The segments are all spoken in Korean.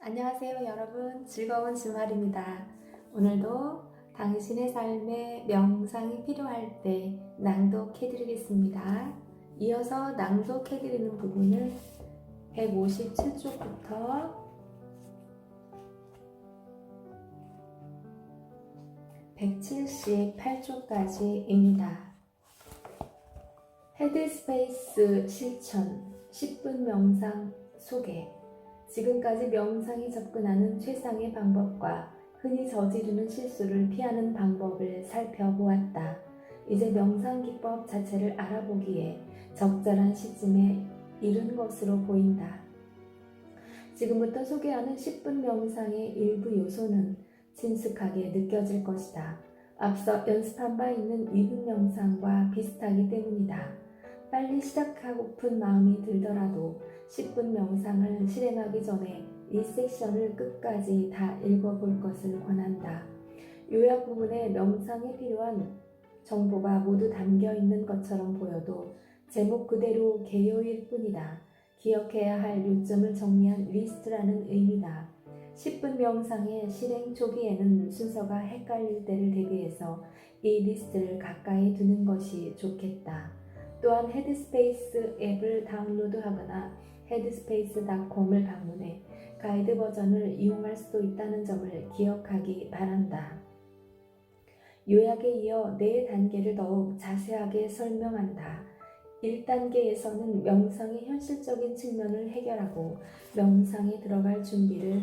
안녕하세요 여러분, 즐거운 주말입니다. 오늘도 당신의 삶에 명상이 필요할 때 낭독해 드리겠습니다. 이어서 낭독해 드리는 부분은 157쪽부터 178쪽까지입니다. 헤드스페이스 실천 10분 명상 소개. 지금까지 명상에 접근하는 최상의 방법과 흔히 저지르는 실수를 피하는 방법을 살펴보았다. 이제 명상 기법 자체를 알아보기에 적절한 시점에 이른 것으로 보인다. 지금부터 소개하는 10분 명상의 일부 요소는 친숙하게 느껴질 것이다. 앞서 연습한 바 있는 2분 명상과 비슷하기 때문이다. 빨리 시작하고픈 마음이 들더라도 10분 명상을 실행하기 전에 이 섹션을 끝까지 다 읽어볼 것을 권한다. 요약 부분에 명상에 필요한 정보가 모두 담겨 있는 것처럼 보여도 제목 그대로 개요일 뿐이다. 기억해야 할 요점을 정리한 리스트라는 의미다. 10분 명상의 실행 초기에는 순서가 헷갈릴 때를 대비해서 이 리스트를 가까이 두는 것이 좋겠다. 또한 헤드스페이스 앱을 다운로드하거나 headspace.com을 방문해 가이드 버전을 이용할 수도 있다는 점을 기억하기 바란다. 요약에 이어 4단계를 더욱 자세하게 설명한다. 1단계에서는 명상의 현실적인 측면을 해결하고 명상에 들어갈 준비를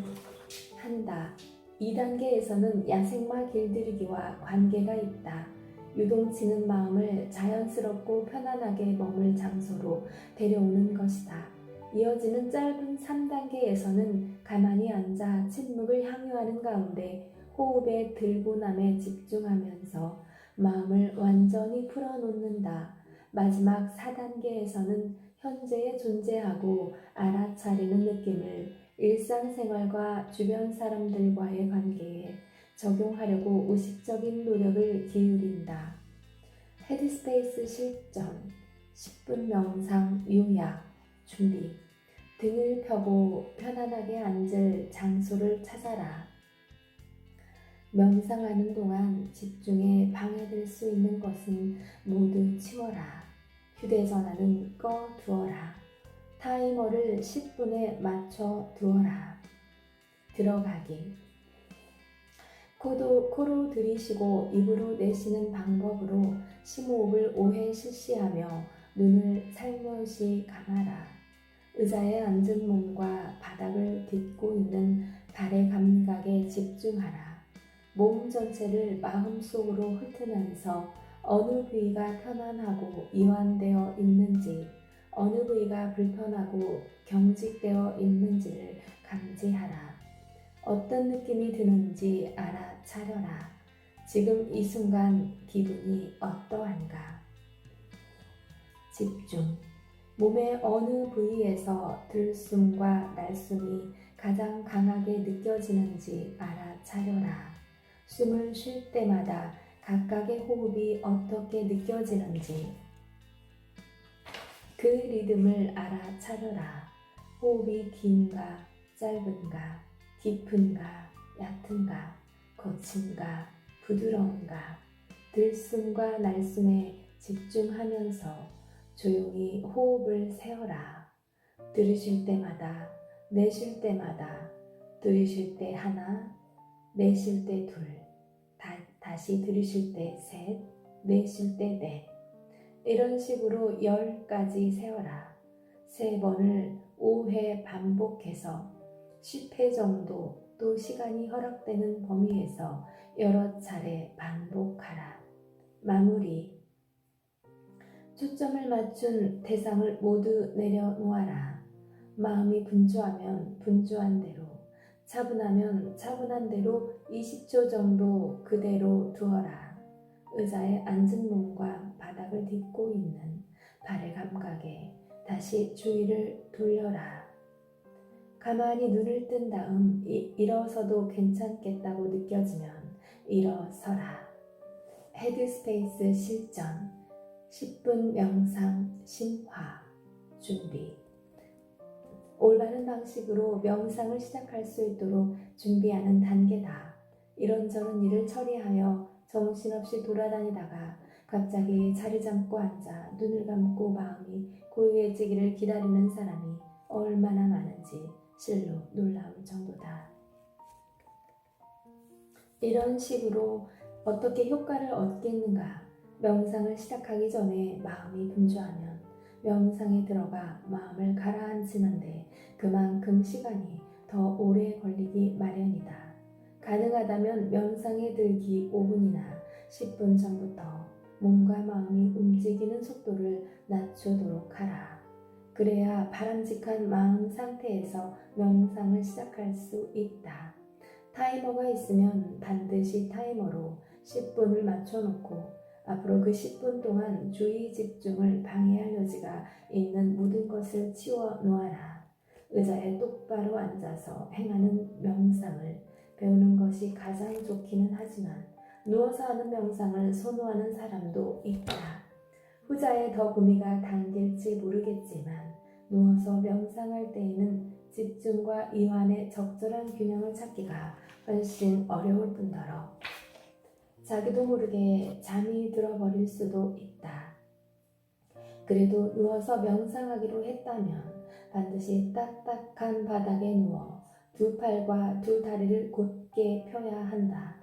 한다. 2단계에서는 야생마 길들이기와 관계가 있다. 유동치는 마음을 자연스럽고 편안하게 머물 장소로 데려오는 것이다. 이어지는 짧은 3단계에서는 가만히 앉아 침묵을 향유하는 가운데 호흡의 들고남에 집중하면서 마음을 완전히 풀어놓는다. 마지막 4단계에서는 현재에 존재하고 알아차리는 느낌을 일상생활과 주변 사람들과의 관계에 적용하려고 의식적인 노력을 기울인다. 헤드스페이스 실전, 10분 명상 요약, 준비. 등을 펴고 편안하게 앉을 장소를 찾아라. 명상하는 동안 집중에 방해될 수 있는 것은 모두 치워라. 휴대전화는 꺼두어라. 타이머를 10분에 맞춰 두어라. 들어가기. 코로 들이쉬고 입으로 내쉬는 방법으로 심호흡을 5회 실시하며 눈을 살며시 감아라. 의자에 앉은 몸과 바닥을 딛고 있는 발의 감각에 집중하라. 몸 전체를 마음속으로 훑으면서 어느 부위가 편안하고 이완되어 있는지, 어느 부위가 불편하고 경직되어 있는지를 감지하라. 어떤 느낌이 드는지 알아차려라. 지금 이 순간 기분이 어떠한가? 집중. 몸의 어느 부위에서 들숨과 날숨이 가장 강하게 느껴지는지 알아차려라. 숨을 쉴 때마다 각각의 호흡이 어떻게 느껴지는지 그 리듬을 알아차려라. 호흡이 긴가 짧은가, 깊은가 얕은가, 거친가 부드러운가. 들숨과 날숨에 집중하면서 조용히 호흡을 세어라. 들이쉴 때마다, 내쉴 때마다, 들이쉴 때 하나, 내쉴 때 둘, 다시 들이쉴 때 셋, 내쉴 때 넷. 이런 식으로 10까지 세어라. 3번을 5회 반복해서 10회 정도 또 시간이 허락되는 범위에서 여러 차례 반복하라. 마무리. 초점을 맞춘 대상을 모두 내려놓아라. 마음이 분주하면 분주한 대로, 차분하면 차분한 대로 20초 정도 그대로 두어라. 의자에 앉은 몸과 바닥을 딛고 있는 발의 감각에 다시 주의를 돌려라. 가만히 눈을 뜬 다음 일어서도 괜찮겠다고 느껴지면 일어서라. 헤드스페이스 실전 10분 명상 심화 준비. 올바른 방식으로 명상을 시작할 수 있도록 준비하는 단계다. 이런저런 일을 처리하여 정신없이 돌아다니다가 갑자기 자리 잡고 앉아 눈을 감고 마음이 고요해지기를 기다리는 사람이 얼마나 많은지 실로 놀라울 정도다. 이런 식으로 어떻게 효과를 얻겠는가? 명상을 시작하기 전에 마음이 분주하면 명상에 들어가 마음을 가라앉히는데 그만큼 시간이 더 오래 걸리기 마련이다. 가능하다면 명상에 들기 5분이나 10분 전부터 몸과 마음이 움직이는 속도를 낮추도록 하라. 그래야 바람직한 마음 상태에서 명상을 시작할 수 있다. 타이머가 있으면 반드시 타이머로 10분을 맞춰놓고 앞으로 그 10분 동안 주의 집중을 방해할 여지가 있는 모든 것을 치워 놓아라. 의자에 똑바로 앉아서 행하는 명상을 배우는 것이 가장 좋기는 하지만 누워서 하는 명상을 선호하는 사람도 있다. 후자에 더 구미가 당길지 모르겠지만 누워서 명상할 때에는 집중과 이완의 적절한 균형을 찾기가 훨씬 어려울 뿐더러 자기도 모르게 잠이 들어버릴 수도 있다. 그래도 누워서 명상하기로 했다면 반드시 딱딱한 바닥에 누워 두 팔과 두 다리를 곧게 펴야 한다.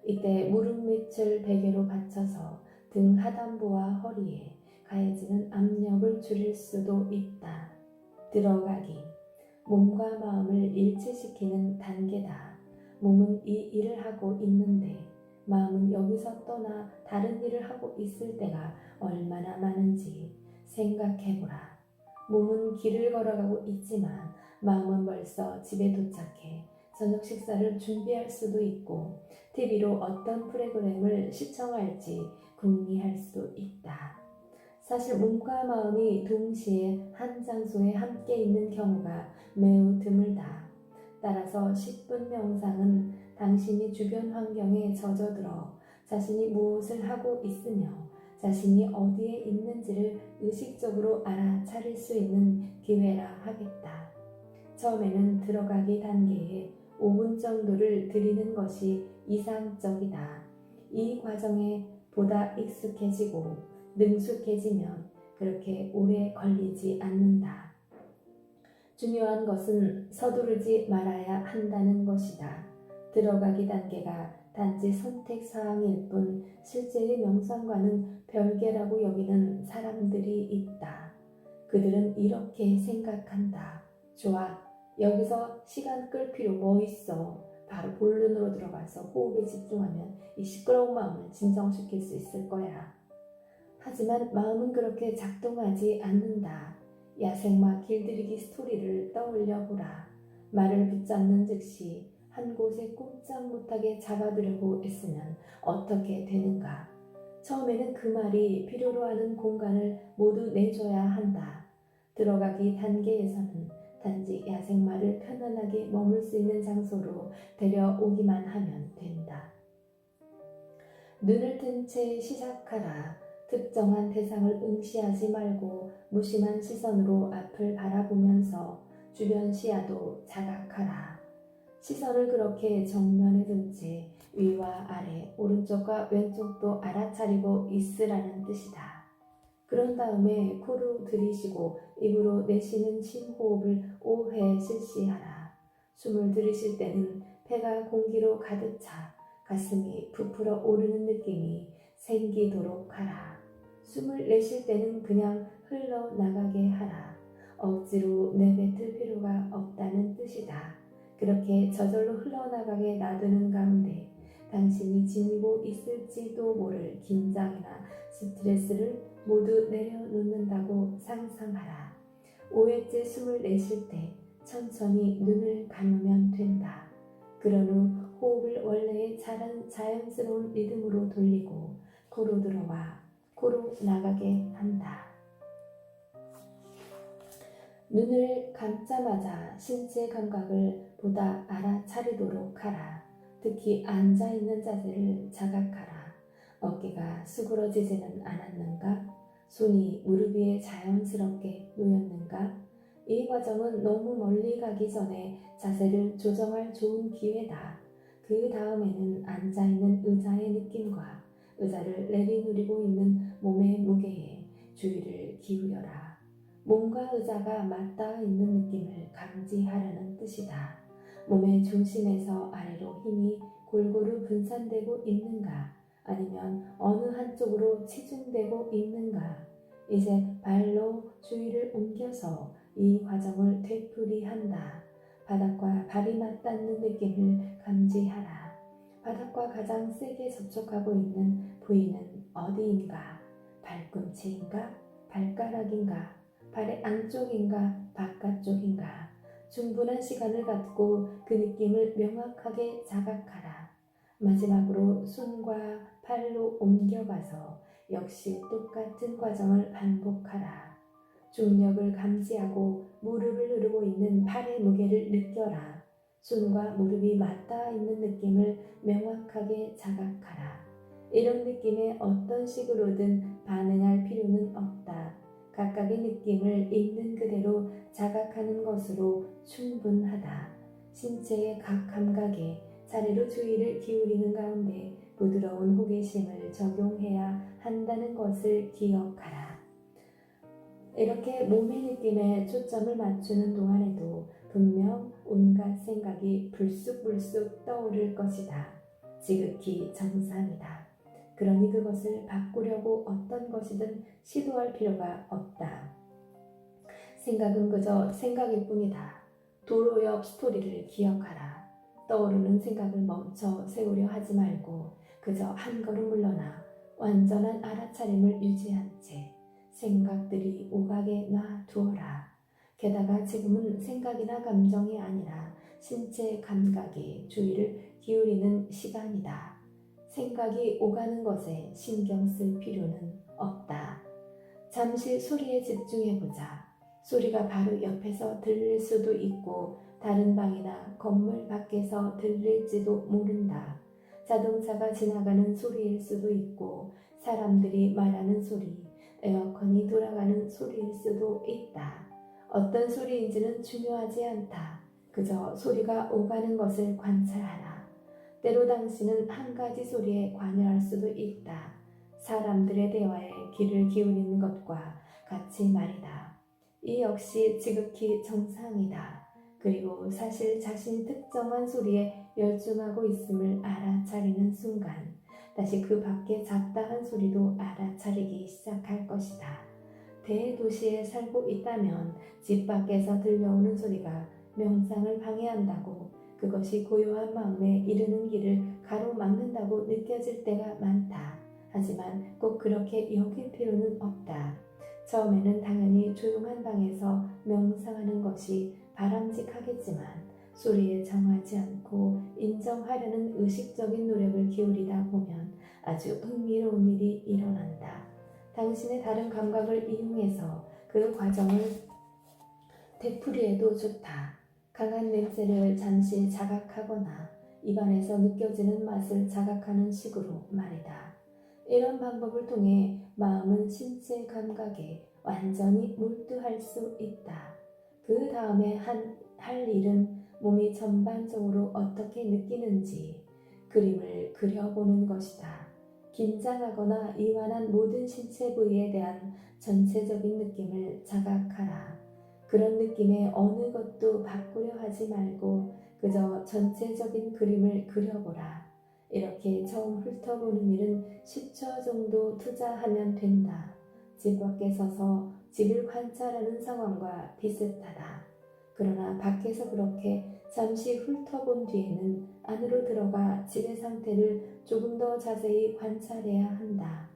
이때 무릎 밑을 베개로 받쳐서 등 하단부와 허리에 가해지는 압력을 줄일 수도 있다. 들어가기. 몸과 마음을 일치시키는 단계다. 몸은 이 일을 하고 있는데 마음은 여기서 떠나 다른 일을 하고 있을 때가 얼마나 많은지 생각해보라. 몸은 길을 걸어가고 있지만 마음은 벌써 집에 도착해 저녁 식사를 준비할 수도 있고 TV로 어떤 프로그램을 시청할지 궁리할 수도 있다. 사실 몸과 마음이 동시에 한 장소에 함께 있는 경우가 매우 드물다. 따라서 10분 명상은 당신이 주변 환경에 젖어들어 자신이 무엇을 하고 있으며 자신이 어디에 있는지를 의식적으로 알아차릴 수 있는 기회라 하겠다. 처음에는 들어가기 단계에 5분 정도를 들이는 것이 이상적이다. 이 과정에 보다 익숙해지고 능숙해지면 그렇게 오래 걸리지 않는다. 중요한 것은 서두르지 말아야 한다는 것이다. 들어가기 단계가 단지 선택사항일 뿐 실제의 명상과는 별개라고 여기는 사람들이 있다. 그들은 이렇게 생각한다. 좋아, 여기서 시간 끌 필요 뭐 있어. 바로 본론으로 들어가서 호흡에 집중하면 이 시끄러운 마음을 진정시킬 수 있을 거야. 하지만 마음은 그렇게 작동하지 않는다. 야생마 길들이기 스토리를 떠올려 보라. 말을 붙잡는 즉시 한 곳에 꼼짝 못하게 잡아두려고 애쓰면 어떻게 되는가? 처음에는 그 말이 필요로 하는 공간을 모두 내줘야 한다. 들어가기 단계에서는 단지 야생마를 편안하게 머물 수 있는 장소로 데려오기만 하면 된다. 눈을 뜬 채 시작하라. 특정한 대상을 응시하지 말고 무심한 시선으로 앞을 바라보면서 주변 시야도 자각하라. 시선을 그렇게 정면에 둔 채 위와 아래, 오른쪽과 왼쪽도 알아차리고 있으라는 뜻이다. 그런 다음에 코로 들이쉬고 입으로 내쉬는 심호흡을 5회 실시하라. 숨을 들이쉴 때는 폐가 공기로 가득 차 가슴이 부풀어 오르는 느낌이 생기도록 하라. 숨을 내쉴 때는 그냥 흘러나가게 하라. 억지로 내뱉을 필요가 없다는 뜻이다. 그렇게 저절로 흘러나가게 놔두는 가운데 당신이 지니고 있을지도 모를 긴장이나 스트레스를 모두 내려놓는다고 상상하라. 5회째 숨을 내쉴 때 천천히 눈을 감으면 된다. 그런 후 호흡을 원래의 자연스러운 리듬으로 돌리고 코로 들어와 코로 나가게 한다. 눈을 감자마자 신체 감각을 보다 알아차리도록 하라. 특히 앉아있는 자세를 자각하라. 어깨가 수그러지지는 않았는가? 손이 무릎 위에 자연스럽게 놓였는가? 이 과정은 너무 멀리 가기 전에 자세를 조정할 좋은 기회다. 그 다음에는 앉아있는 의자의 느낌과 의자를 내리누리고 있는 몸의 무게에 주의를 기울여라. 몸과 의자가 맞닿아 있는 느낌을 감지하라는 뜻이다. 몸의 중심에서 아래로 힘이 골고루 분산되고 있는가? 아니면 어느 한쪽으로 치중되고 있는가? 이제 발로 주의를 옮겨서 이 과정을 되풀이한다. 바닥과 발이 맞닿는 느낌을 감지하라. 바닥과 가장 세게 접촉하고 있는 부위는 어디인가? 발꿈치인가? 발가락인가? 발의 안쪽인가? 바깥쪽인가? 충분한 시간을 갖고 그 느낌을 명확하게 자각하라. 마지막으로 손과 팔로 옮겨가서 역시 똑같은 과정을 반복하라. 중력을 감지하고 무릎을 누르고 있는 팔의 무게를 느껴라. 손과 무릎이 맞닿아 있는 느낌을 명확하게 자각하라. 이런 느낌에 어떤 식으로든 반응할 필요는 없다. 각각의 느낌을 있는 그대로 자각하는 것으로 충분하다. 신체의 각 감각에 차례로 주의를 기울이는 가운데 부드러운 호기심을 적용해야 한다는 것을 기억하라. 이렇게 몸의 느낌에 초점을 맞추는 동안에도 분명 온갖 생각이 불쑥불쑥 떠오를 것이다. 지극히 정상이다. 그러니 그것을 바꾸려고 어떤 것이든 시도할 필요가 없다. 생각은 그저 생각일 뿐이다. 도로 옆 스토리를 기억하라. 떠오르는 생각을 멈춰 세우려 하지 말고 그저 한 걸음 물러나 완전한 알아차림을 유지한 채 생각들이 오가게 놔두어라. 게다가 지금은 생각이나 감정이 아니라 신체 감각에 주의를 기울이는 시간이다. 생각이 오가는 것에 신경 쓸 필요는 없다. 잠시 소리에 집중해보자. 소리가 바로 옆에서 들릴 수도 있고 다른 방이나 건물 밖에서 들릴지도 모른다. 자동차가 지나가는 소리일 수도 있고 사람들이 말하는 소리, 에어컨이 돌아가는 소리일 수도 있다. 어떤 소리인지는 중요하지 않다. 그저 소리가 오가는 것을 관찰하라. 때로 당신은 한 가지 소리에 관여할 수도 있다. 사람들의 대화에 귀를 기울이는 것과 같이 말이다. 이 역시 지극히 정상이다. 그리고 사실 자신이 특정한 소리에 열중하고 있음을 알아차리는 순간 다시 그 밖에 잡다한 소리도 알아차리기 시작할 것이다. 대도시에 살고 있다면 집 밖에서 들려오는 소리가 명상을 방해한다고 그것이 고요한 마음에 이르는 길을 가로막는다고 느껴질 때가 많다. 하지만 꼭 그렇게 여길 필요는 없다. 처음에는 당연히 조용한 방에서 명상하는 것이 바람직하겠지만 소리에 정하지 않고 인정하려는 의식적인 노력을 기울이다 보면 아주 흥미로운 일이 일어난다. 당신의 다른 감각을 이용해서 그 과정을 되풀이해도 좋다. 강한 냄새를 잠시 자각하거나 입안에서 느껴지는 맛을 자각하는 식으로 말이다. 이런 방법을 통해 마음은 신체 감각에 완전히 몰두할 수 있다. 그 다음에 할 일은 몸이 전반적으로 어떻게 느끼는지 그림을 그려보는 것이다. 긴장하거나 이완한 모든 신체 부위에 대한 전체적인 느낌을 자각하라. 그런 느낌에 어느 것도 바꾸려 하지 말고 그저 전체적인 그림을 그려보라. 이렇게 처음 훑어보는 일은 10초 정도 투자하면 된다. 집 밖에 서서 집을 관찰하는 상황과 비슷하다. 그러나 밖에서 그렇게 잠시 훑어본 뒤에는 안으로 들어가 집의 상태를 조금 더 자세히 관찰해야 한다.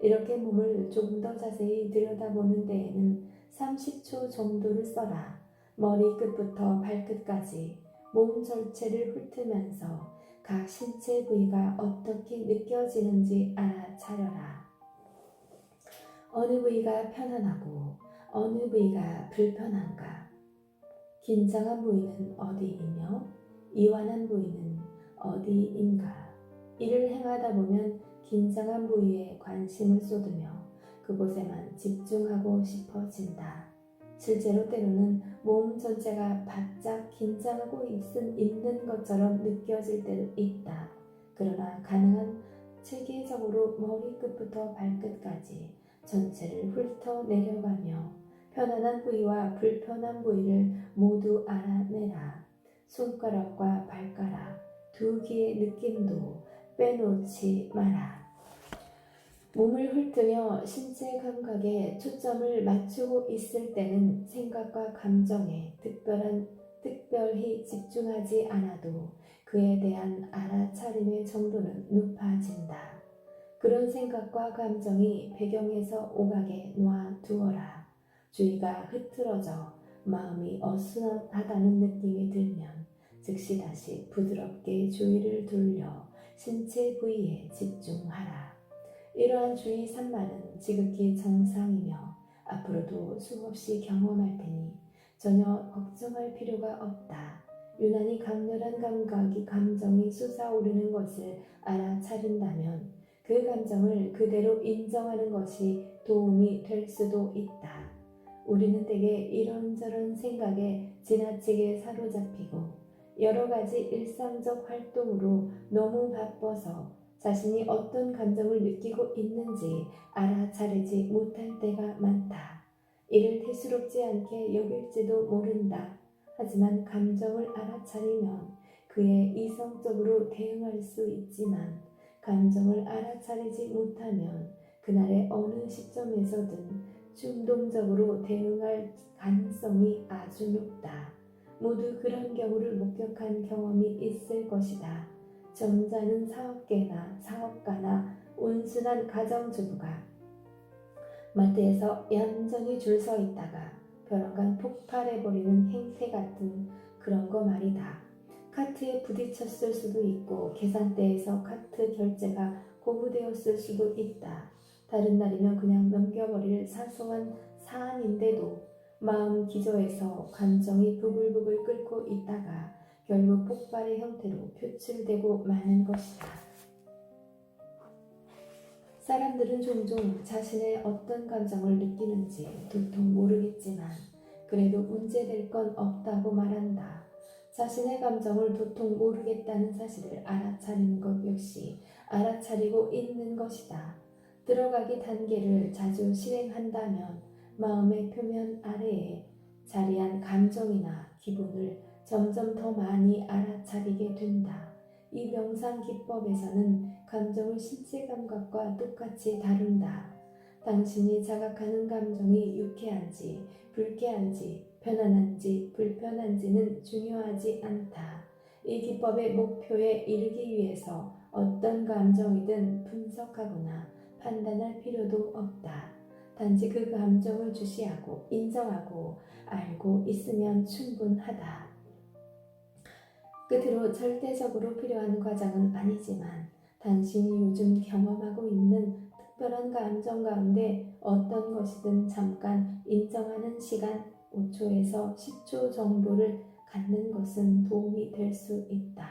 이렇게 몸을 조금 더 자세히 들여다보는 데에는 30초 정도를 써라. 머리 끝부터 발끝까지 몸 전체를 훑으면서 각 신체 부위가 어떻게 느껴지는지 알아차려라. 어느 부위가 편안하고 어느 부위가 불편한가? 긴장한 부위는 어디이며 이완한 부위는 어디인가? 이를 행하다 보면 긴장한 부위에 관심을 쏟으며 그곳에만 집중하고 싶어진다. 실제로 때로는 몸 전체가 바짝 긴장하고 있는 것처럼 느껴질 때도 있다. 그러나 가능한 체계적으로 머리끝부터 발끝까지 전체를 훑어 내려가며 편안한 부위와 불편한 부위를 모두 알아내라. 손가락과 발가락, 두 귀의 느낌도 빼놓지 마라. 몸을 훑으며 신체 감각에 초점을 맞추고 있을 때는 생각과 감정에 특별히 집중하지 않아도 그에 대한 알아차림의 정도는 높아진다. 그런 생각과 감정이 배경에서 오가게 놔두어라. 주의가 흐트러져 마음이 어수선하다는 느낌이 들면 즉시 다시 부드럽게 주의를 돌려 신체 부위에 집중하라. 이러한 주의 산만은 지극히 정상이며 앞으로도 수없이 경험할 테니 전혀 걱정할 필요가 없다. 유난히 강렬한 감정이 솟아오르는 것을 알아차린다면 그 감정을 그대로 인정하는 것이 도움이 될 수도 있다. 우리는 대개 이런저런 생각에 지나치게 사로잡히고 여러 가지 일상적 활동으로 너무 바빠서 자신이 어떤 감정을 느끼고 있는지 알아차리지 못할 때가 많다. 이를 대수롭지 않게 여길지도 모른다. 하지만 감정을 알아차리면 그에 이성적으로 대응할 수 있지만 감정을 알아차리지 못하면 그날의 어느 시점에서든 충동적으로 대응할 가능성이 아주 높다. 모두 그런 경우를 목격한 경험이 있을 것이다. 점잖은 사업가나 온순한 가정주부가 마트에서 얌전히 줄 서 있다가 벼랑간 폭발해버리는 행태 같은 그런 거 말이다. 카트에 부딪혔을 수도 있고 계산대에서 카트 결제가 고무되었을 수도 있다. 다른 날이면 그냥 넘겨버릴 사소한 사안인데도 마음 기저에서 감정이 부글부글 끓고 있다가 결국 폭발의 형태로 표출되고 마는 것이다. 사람들은 종종 자신의 어떤 감정을 느끼는지 도통 모르겠지만 그래도 문제될 건 없다고 말한다. 자신의 감정을 도통 모르겠다는 사실을 알아차리는 것 역시 알아차리고 있는 것이다. 들어가기 단계를 자주 실행한다면 마음의 표면 아래에 자리한 감정이나 기분을 점점 더 많이 알아차리게 된다. 이 명상 기법에서는 감정을 신체 감각과 똑같이 다룬다. 당신이 자각하는 감정이 유쾌한지, 불쾌한지, 편안한지, 불편한지는 중요하지 않다. 이 기법의 목표에 이르기 위해서 어떤 감정이든 분석하거나 판단할 필요도 없다. 단지 그 감정을 주시하고 인정하고 알고 있으면 충분하다. 끝으로 절대적으로 필요한 과정은 아니지만 당신이 요즘 경험하고 있는 특별한 감정 가운데 어떤 것이든 잠깐 인정하는 시간 5초에서 10초 정도를 갖는 것은 도움이 될 수 있다.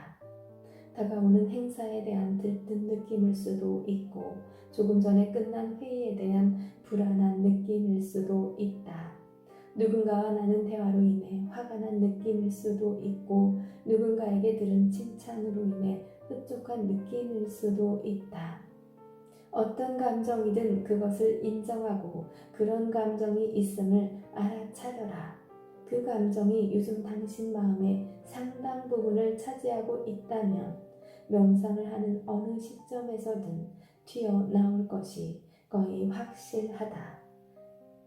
다가오는 행사에 대한 들뜬 느낌일 수도 있고 조금 전에 끝난 회의에 대한 불안한 느낌일 수도 있다. 누군가와 나눈 대화로 인해 화가 난 느낌일 수도 있고 누군가에게 들은 칭찬으로 인해 흡족한 느낌일 수도 있다. 어떤 감정이든 그것을 인정하고 그런 감정이 있음을 알아차려라. 그 감정이 요즘 당신 마음의 상당 부분을 차지하고 있다면 명상을 하는 어느 시점에서든 튀어나올 것이 거의 확실하다.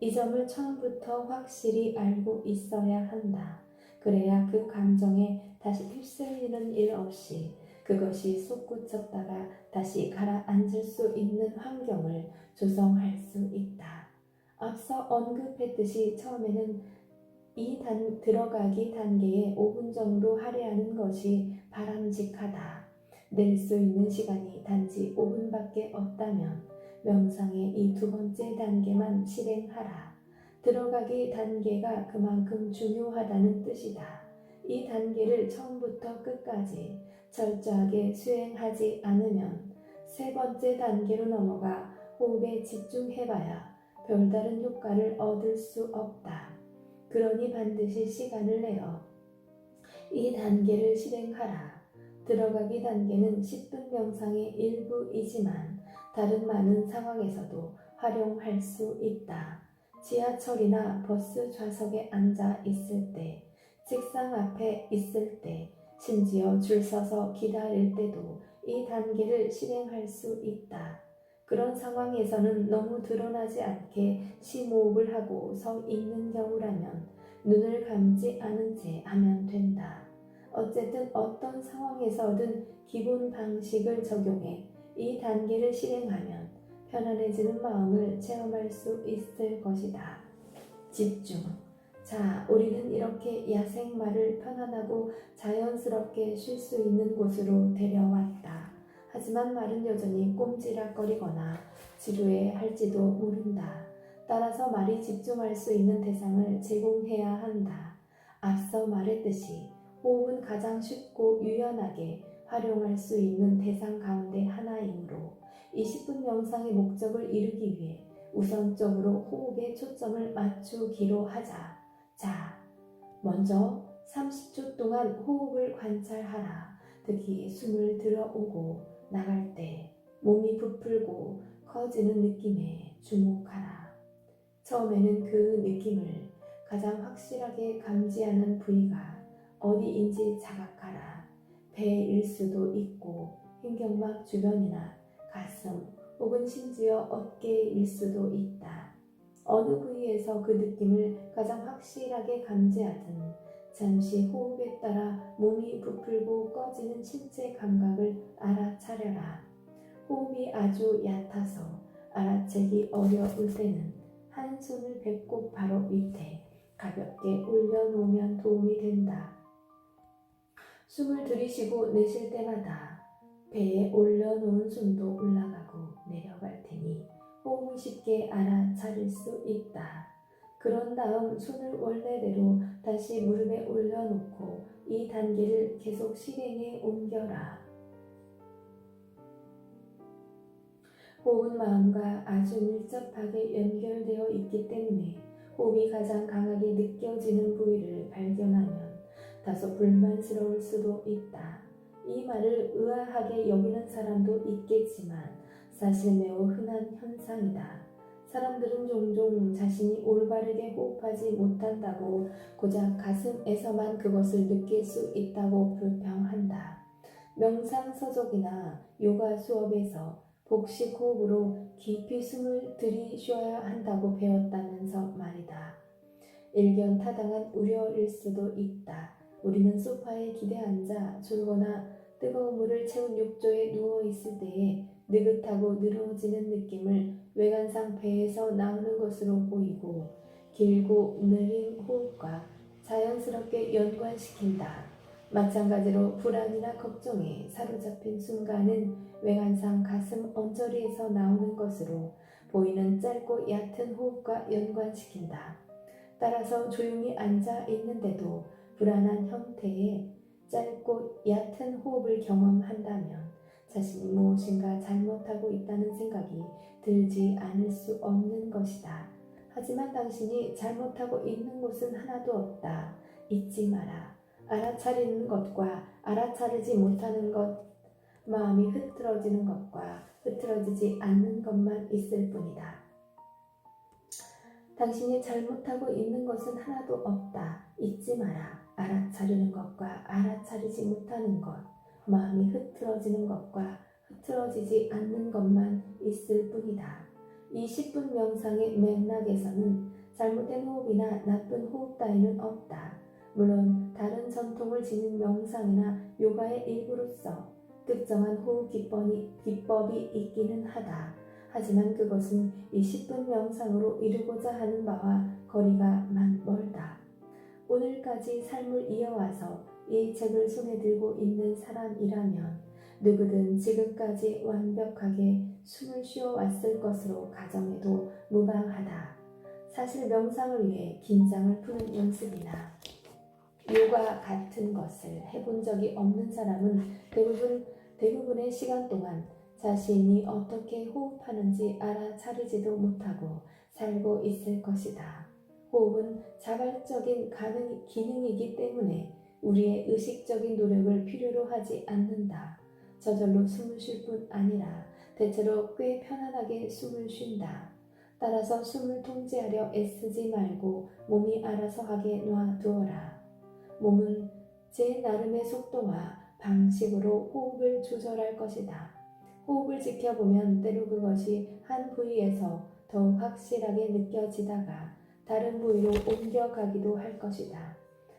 이 점을 처음부터 확실히 알고 있어야 한다. 그래야 그 감정에 다시 휩쓸리는 일 없이 그것이 솟구쳤다가 다시 가라앉을 수 있는 환경을 조성할 수 있다. 앞서 언급했듯이 처음에는 들어가기 단계에 5분 정도 할애하는 것이 바람직하다. 낼 수 있는 시간이 단지 5분밖에 없다면 명상의 이 두 번째 단계만 실행하라. 들어가기 단계가 그만큼 중요하다는 뜻이다. 이 단계를 처음부터 끝까지 철저하게 수행하지 않으면 세 번째 단계로 넘어가 호흡에 집중해봐야 별다른 효과를 얻을 수 없다. 그러니 반드시 시간을 내어 이 단계를 실행하라. 들어가기 단계는 10분 명상의 일부이지만 다른 많은 상황에서도 활용할 수 있다. 지하철이나 버스 좌석에 앉아 있을 때, 책상 앞에 있을 때, 심지어 줄 서서 기다릴 때도 이 단계를 실행할 수 있다. 그런 상황에서는 너무 드러나지 않게 심호흡을 하고 서 있는 경우라면 눈을 감지 않은 채 하면 된다. 어쨌든 어떤 상황에서든 기본 방식을 적용해 이 단계를 실행하면 편안해지는 마음을 체험할 수 있을 것이다. 집중. 자, 우리는 이렇게 야생마를 편안하고 자연스럽게 쉴 수 있는 곳으로 데려왔다. 하지만 말은 여전히 꼼지락거리거나 지루해할지도 모른다. 따라서 말이 집중할 수 있는 대상을 제공해야 한다. 앞서 말했듯이 호흡은 가장 쉽고 유연하게 활용할 수 있는 대상 가운데 하나이므로 20분 명상의 목적을 이루기 위해 우선적으로 호흡에 초점을 맞추기로 하자. 자, 먼저 30초 동안 호흡을 관찰하라. 특히 숨을 들어오고 나갈 때 몸이 부풀고 커지는 느낌에 주목하라. 처음에는 그 느낌을 가장 확실하게 감지하는 부위가 어디인지 자각하라. 배일 수도 있고 횡격막 주변이나 가슴 혹은 심지어 어깨일 수도 있다. 어느 부위에서 그 느낌을 가장 확실하게 감지하든 잠시 호흡에 따라 몸이 부풀고 꺼지는 신체 감각을 알아차려라. 호흡이 아주 얕아서 알아채기 어려울 때는 한 손을 배꼽 바로 밑에 가볍게 올려놓으면 도움이 된다. 숨을 들이쉬고 내쉴 때마다 배에 올려놓은 손도 올라가고 내려갈 테니 호흡을 쉽게 알아차릴 수 있다. 그런 다음 손을 원래대로 다시 무릎에 올려놓고 이 단계를 계속 실행해 옮겨라. 호흡은 마음과 아주 밀접하게 연결되어 있기 때문에 호흡이 가장 강하게 느껴지는 부위를 발견하면 다소 불만스러울 수도 있다. 이 말을 의아하게 여기는 사람도 있겠지만 사실 매우 흔한 현상이다. 사람들은 종종 자신이 올바르게 호흡하지 못한다고 고작 가슴에서만 그것을 느낄 수 있다고 불평한다. 명상서적이나 요가 수업에서 복식 호흡으로 깊이 숨을 들이쉬어야 한다고 배웠다면서 말이다. 일견타당한 우려일 수도 있다. 우리는 소파에 기대앉아 졸거나 뜨거운 물을 채운 욕조에 누워있을 때에 느긋하고 늘어지는 느낌을 외관상 배에서 나오는 것으로 보이고 길고 느린 호흡과 자연스럽게 연관시킨다. 마찬가지로 불안이나 걱정에 사로잡힌 순간은 외관상 가슴 언저리에서 나오는 것으로 보이는 짧고 얕은 호흡과 연관시킨다. 따라서 조용히 앉아 있는데도 불안한 형태의 짧고 얕은 호흡을 경험한다면 자신이 무엇인가 잘못하고 있다는 생각이 들지 않을 수 없는 것이다. 하지만 당신이 잘못하고 있는 곳은 하나도 없다. 잊지 마라. 알아차리는 것과 알아차리지 못하는 것, 마음이 흐트러지는 것과 흐트러지지 않는 것만 있을 뿐이다. 당신이 잘못하고 있는 것은 하나도 없다. 잊지 마라. 알아차리는 것과 알아차리지 못하는 것, 마음이 흐트러지는 것과 흐트러지지 않는 것만 있을 뿐이다. 20분 명상의 맥락에서는 잘못된 호흡이나 나쁜 호흡 따위는 없다. 물론 다른 전통을 지닌 명상이나 요가의 일부로서 특정한 호흡 기법이 있기는 하다. 하지만 그것은 20분 명상으로 이루고자 하는 바와 거리가 멀다. 오늘까지 삶을 이어와서 이 책을 손에 들고 있는 사람이라면 누구든 지금까지 완벽하게 숨을 쉬어왔을 것으로 가정해도 무방하다. 사실 명상을 위해 긴장을 푸는 연습이나 요가 같은 것을 해본 적이 없는 사람은 대부분의 시간 동안 자신이 어떻게 호흡하는지 알아차리지도 못하고 살고 있을 것이다. 호흡은 자발적인 기능이기 때문에 우리의 의식적인 노력을 필요로 하지 않는다. 저절로 숨을 쉴 뿐 아니라 대체로 꽤 편안하게 숨을 쉰다. 따라서 숨을 통제하려 애쓰지 말고 몸이 알아서 하게 놔두어라. 몸은 제 나름의 속도와 방식으로 호흡을 조절할 것이다. 호흡을 지켜보면 때로 그것이 한 부위에서 더욱 확실하게 느껴지다가 다른 부위로 옮겨가기도 할 것이다.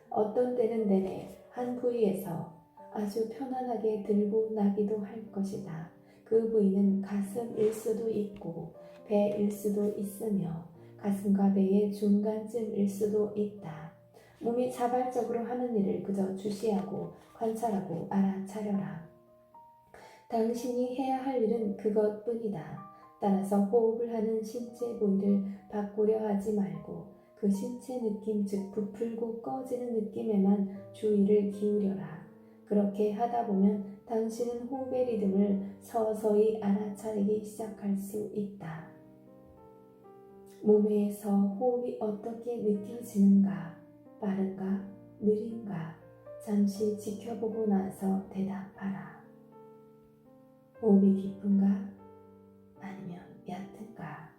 어떤 때는 내내 한 부위에서 아주 편안하게 들고 나기도 할 것이다. 그 부위는 가슴일 수도 있고 배일 수도 있으며 가슴과 배의 중간쯤일 수도 있다. 몸이 자발적으로 하는 일을 그저 주시하고 관찰하고 알아차려라. 당신이 해야 할 일은 그것뿐이다. 따라서 호흡을 하는 신체 부위를 바꾸려 하지 말고 그 신체 느낌, 즉 부풀고 꺼지는 느낌에만 주의를 기울여라. 그렇게 하다 보면 당신은 호흡의 리듬을 서서히 알아차리기 시작할 수 있다. 몸에서 호흡이 어떻게 느껴지는가? 빠른가? 느린가? 잠시 지켜보고 나서 대답하라. 호흡이 깊은가? 아니면 얕은가?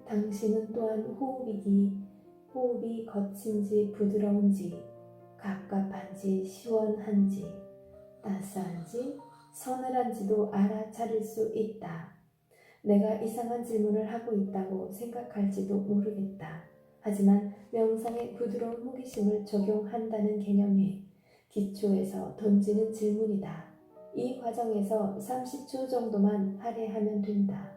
당신은 또한 호흡이 거친지 부드러운지, 갑갑한지 시원한지, 따스한지 서늘한지도 알아차릴 수 있다. 내가 이상한 질문을 하고 있다고 생각할지도 모르겠다. 하지만 명상에 부드러운 호기심을 적용한다는 개념의 기초에서 던지는 질문이다. 이 과정에서 30초 정도만 할애하면 된다.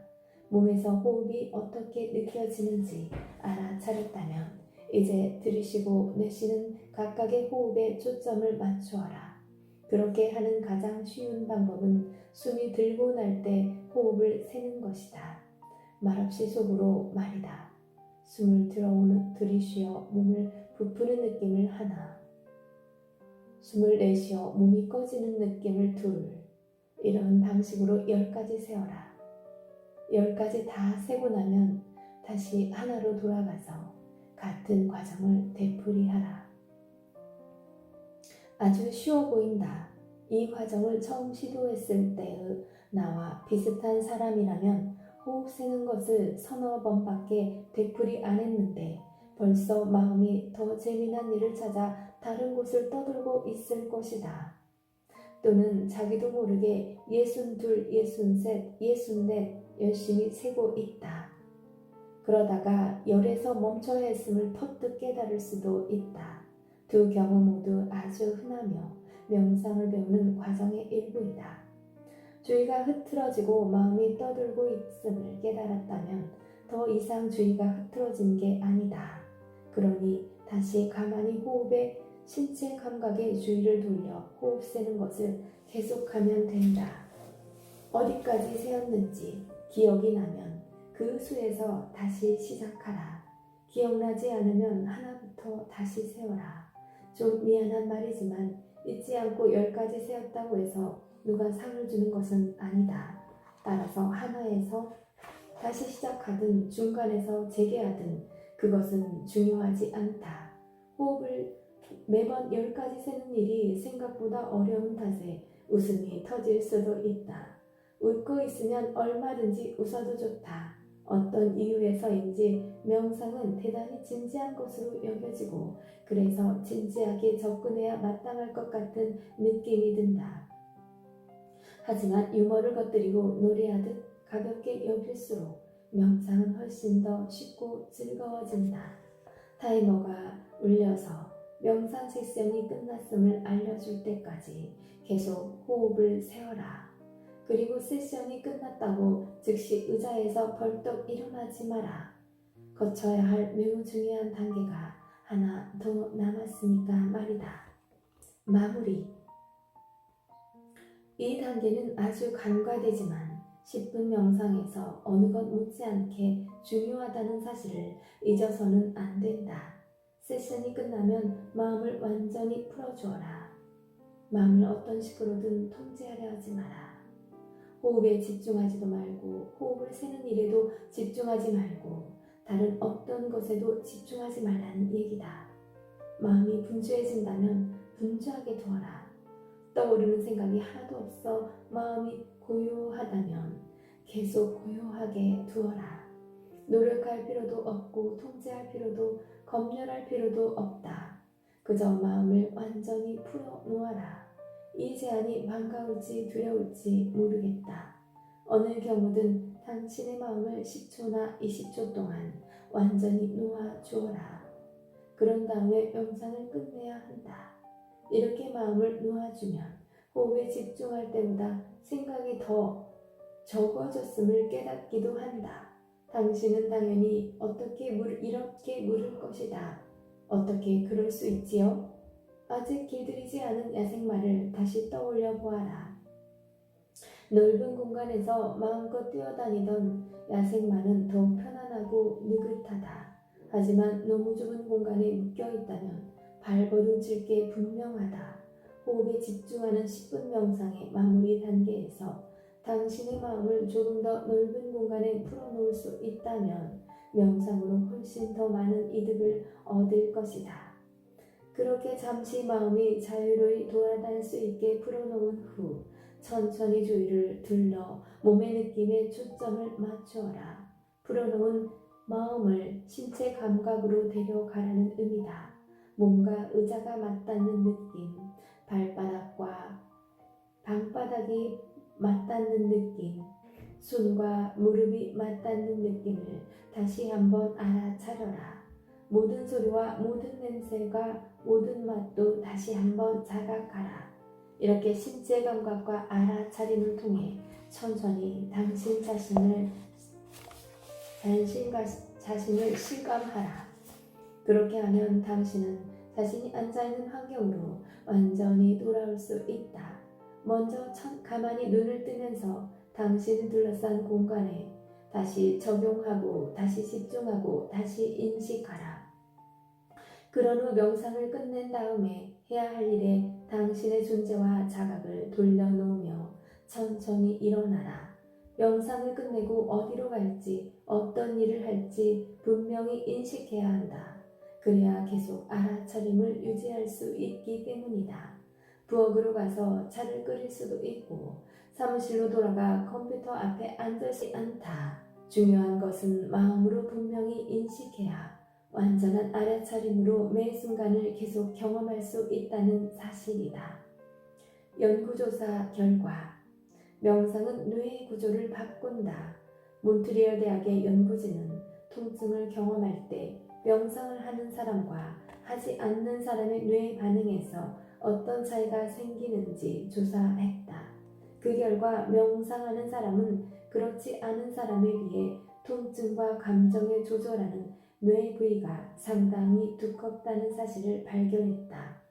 몸에서 호흡이 어떻게 느껴지는지 알아차렸다면 이제 들이쉬고 내쉬는 각각의 호흡에 초점을 맞추어라. 그렇게 하는 가장 쉬운 방법은 숨이 들고 날 때 호흡을 세는 것이다. 말없이 속으로 말이다. 숨을 들이쉬어 몸을 부푸는 느낌을 하나, 숨을 내쉬어 몸이 꺼지는 느낌을 둘, 이런 방식으로 10가지 세어라. 10가지 다 세고 나면 다시 하나로 돌아가서 같은 과정을 되풀이하라. 아주 쉬워 보인다. 이 과정을 처음 시도했을 때의 나와 비슷한 사람이라면 호흡 세는 것을 서너 번밖에 되풀이 안 했는데 벌써 마음이 더 재미난 일을 찾아 다른 곳을 떠돌고 있을 것이다. 또는 자기도 모르게 62, 63, 64 열심히 세고 있다. 그러다가 열에서 멈춰야 했음을 퍼뜩 깨달을 수도 있다. 두 경우 모두 아주 흔하며 명상을 배우는 과정의 일부이다. 주의가 흐트러지고 마음이 떠들고 있음을 깨달았다면 더 이상 주의가 흐트러진 게 아니다. 그러니 다시 가만히 호흡에 신체 감각에 주의를 돌려 호흡 세는 것을 계속하면 된다. 어디까지 세었는지 기억이 나면 그 수에서 다시 시작하라. 기억나지 않으면 하나부터 다시 세워라. 좀 미안한 말이지만 잊지 않고 10가지 세었다고 해서 누가 상을 주는 것은 아니다. 따라서 하나에서 다시 시작하든 중간에서 재개하든 그것은 중요하지 않다. 호흡을 매번 10가지 세는 일이 생각보다 어려운 탓에 웃음이 터질 수도 있다. 웃고 있으면 얼마든지 웃어도 좋다. 어떤 이유에서인지 명상은 대단히 진지한 것으로 여겨지고 그래서 진지하게 접근해야 마땅할 것 같은 느낌이 든다. 하지만 유머를 곁들이고 노래하듯 가볍게 여길수록 명상은 훨씬 더 쉽고 즐거워진다. 타이머가 울려서 명상 세션이 끝났음을 알려줄 때까지 계속 호흡을 세워라. 그리고 세션이 끝났다고 즉시 의자에서 벌떡 일어나지 마라. 거쳐야 할 매우 중요한 단계가 하나 더 남았으니까 말이다. 마무리. 이 단계는 아주 간과되지만 10분 명상에서 어느 것 못지않게 중요하다는 사실을 잊어서는 안 된다. 세션이 끝나면 마음을 완전히 풀어주어라. 마음을 어떤 식으로든 통제하려 하지 마라. 호흡에 집중하지도 말고 호흡을 세는 일에도 집중하지 말고 다른 어떤 것에도 집중하지 말라는 얘기다. 마음이 분주해진다면 분주하게 두어라. 떠오르는 생각이 하나도 없어 마음이 고요하다면 계속 고요하게 두어라. 노력할 필요도 없고 통제할 필요도 검열할 필요도 없다. 그저 마음을 완전히 풀어놓아라. 이 제안이 반가울지 두려울지 모르겠다. 어느 경우든 당신의 마음을 10초나 20초 동안 완전히 놓아주어라. 그런 다음에 명상을 끝내야 한다. 이렇게 마음을 놓아주면 호흡에 집중할 때보다 생각이 더 적어졌음을 깨닫기도 한다. 당신은 당연히 이렇게 물을 것이다. 어떻게 그럴 수 있지요? 아직 길들이지 않은 야생마를 다시 떠올려 보아라. 넓은 공간에서 마음껏 뛰어다니던 야생마는 더욱 편안하고 느긋하다. 하지만 너무 좁은 공간에 묶여있다면 발버둥칠 게 분명하다. 호흡에 집중하는 10분 명상의 마무리 단계에서 당신의 마음을 조금 더 넓은 공간에 풀어놓을 수 있다면 명상으로 훨씬 더 많은 이득을 얻을 것이다. 그렇게 잠시 마음이 자유로이 돌아다닐 수 있게 풀어놓은 후 천천히 주위를 둘러 몸의 느낌에 초점을 맞추어라. 풀어놓은 마음을 신체 감각으로 데려가라는 의미다. 몸과 의자가 맞닿는 느낌, 발바닥과 방바닥이 맞닿는 느낌, 손과 무릎이 맞닿는 느낌을 다시 한번 알아차려라. 모든 소리와 모든 냄새가 모든 맛도 다시 한번 자각하라. 이렇게 신체 감각과 알아차림을 통해 천천히 당신 자신을 실감하라. 그렇게 하면 당신은 자신이 앉아있는 환경으로 완전히 돌아올 수 있다. 먼저 가만히 눈을 뜨면서 당신을 둘러싼 공간에 다시 적용하고 다시 집중하고 다시 인식하라. 그런 후 명상을 끝낸 다음에 해야 할 일에 당신의 존재와 자각을 돌려놓으며 천천히 일어나라. 명상을 끝내고 어디로 갈지 어떤 일을 할지 분명히 인식해야 한다. 그래야 계속 알아차림을 유지할 수 있기 때문이다. 부엌으로 가서 차를 끓일 수도 있고 사무실로 돌아가 컴퓨터 앞에 앉지 않다. 중요한 것은 마음으로 분명히 인식해야 완전한 알아차림으로 매 순간을 계속 경험할 수 있다는 사실이다. 연구조사 결과 명상은 뇌의 구조를 바꾼다. 몬트리올 대학의 연구진은 통증을 경험할 때 명상을 하는 사람과 하지 않는 사람의 뇌 반응에서 어떤 차이가 생기는지 조사했다. 그 결과 명상하는 사람은 그렇지 않은 사람에 비해 통증과 감정을 조절하는 뇌 부위가 상당히 두껍다는 사실을 발견했다.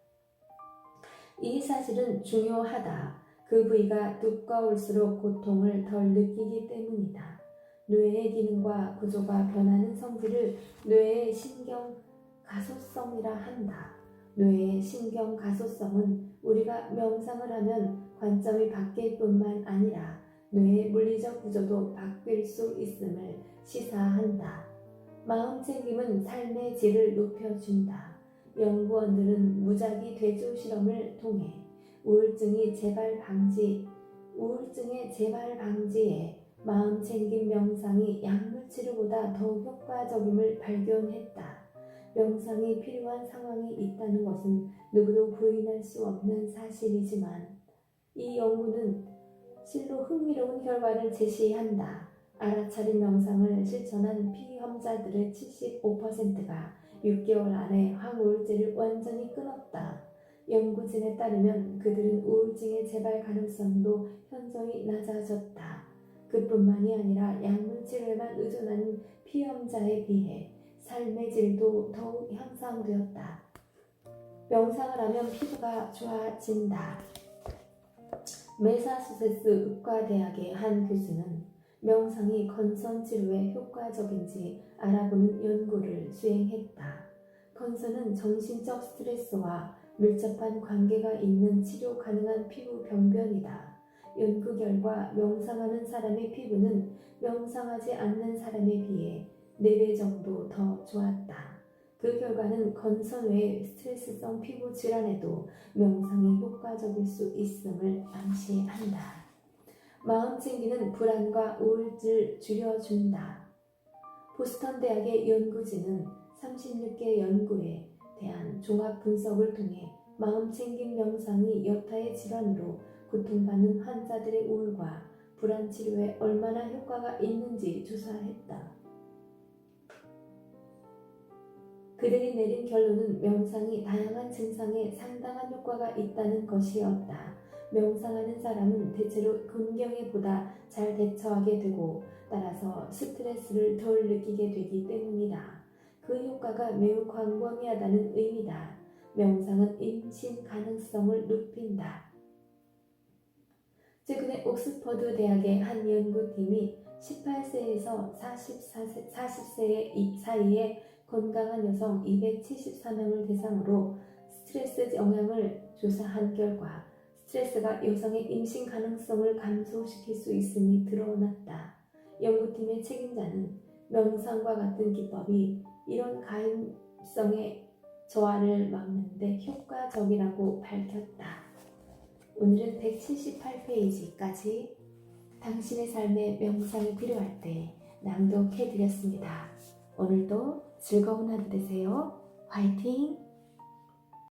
이 사실은 중요하다. 그 부위가 두꺼울수록 고통을 덜 느끼기 때문이다. 뇌의 기능과 구조가 변하는 성질을 뇌의 신경가소성이라 한다. 뇌의 신경가소성은 우리가 명상을 하면 관점이 바뀔 뿐만 아니라 뇌의 물리적 구조도 바뀔 수 있음을 시사한다. 마음챙김은 삶의 질을 높여준다. 연구원들은 무작위 대조 실험을 통해 우울증의 재발 방지에 마음챙김 명상이 약물 치료보다 더 효과적임을 발견했다. 명상이 필요한 상황이 있다는 것은 누구도 부인할 수 없는 사실이지만 이 연구는 실로 흥미로운 결과를 제시한다. 알아차림 명상을 실천한 피험자들의 75%가 6개월 안에 항우울제를 완전히 끊었다. 연구진에 따르면 그들은 우울증의 재발 가능성도 현저히 낮아졌다. 그뿐만이 아니라 약물 치료에만 의존하는 피험자에 비해 삶의 질도 더욱 향상되었다. 명상을 하면 피부가 좋아진다. 매사추세츠 의과대학의 한 교수는 명상이 건선 치료에 효과적인지 알아보는 연구를 수행했다. 건선은 정신적 스트레스와 밀접한 관계가 있는 치료 가능한 피부 병변이다. 연구 결과 명상하는 사람의 피부는 명상하지 않는 사람에 비해 4배 정도 더 좋았다. 그 결과는 건선 외 스트레스성 피부 질환에도 명상이 효과적일 수 있음을 암시한다. 마음 챙기는 불안과 우울을 줄여준다. 보스턴 대학의 연구진은 36개 연구에 대한 종합 분석을 통해 마음 챙김 명상이 여타의 질환으로 고통받는 환자들의 우울과 불안 치료에 얼마나 효과가 있는지 조사했다. 그들이 내린 결론은 명상이 다양한 증상에 상당한 효과가 있다는 것이었다. 명상하는 사람은 대체로 곤경에 보다 잘 대처하게 되고 따라서 스트레스를 덜 느끼게 되기 때문이다. 그 효과가 매우 광범위하다는 의미다. 명상은 임신 가능성을 높인다. 최근에 옥스퍼드 대학의 한 연구팀이 18세에서 40세 사이의 건강한 여성 274명을 대상으로 스트레스 영향을 조사한 결과 스트레스가 여성의 임신 가능성을 감소시킬 수 있음이 드러났다. 연구팀의 책임자는 명상과 같은 기법이 이런 가임성의 저하를 막는 데 효과적이라고 밝혔다. 오늘은 178페이지까지 당신의 삶에 명상이 필요할 때 낭독해드렸습니다. 오늘도 즐거운 하루 되세요. 화이팅!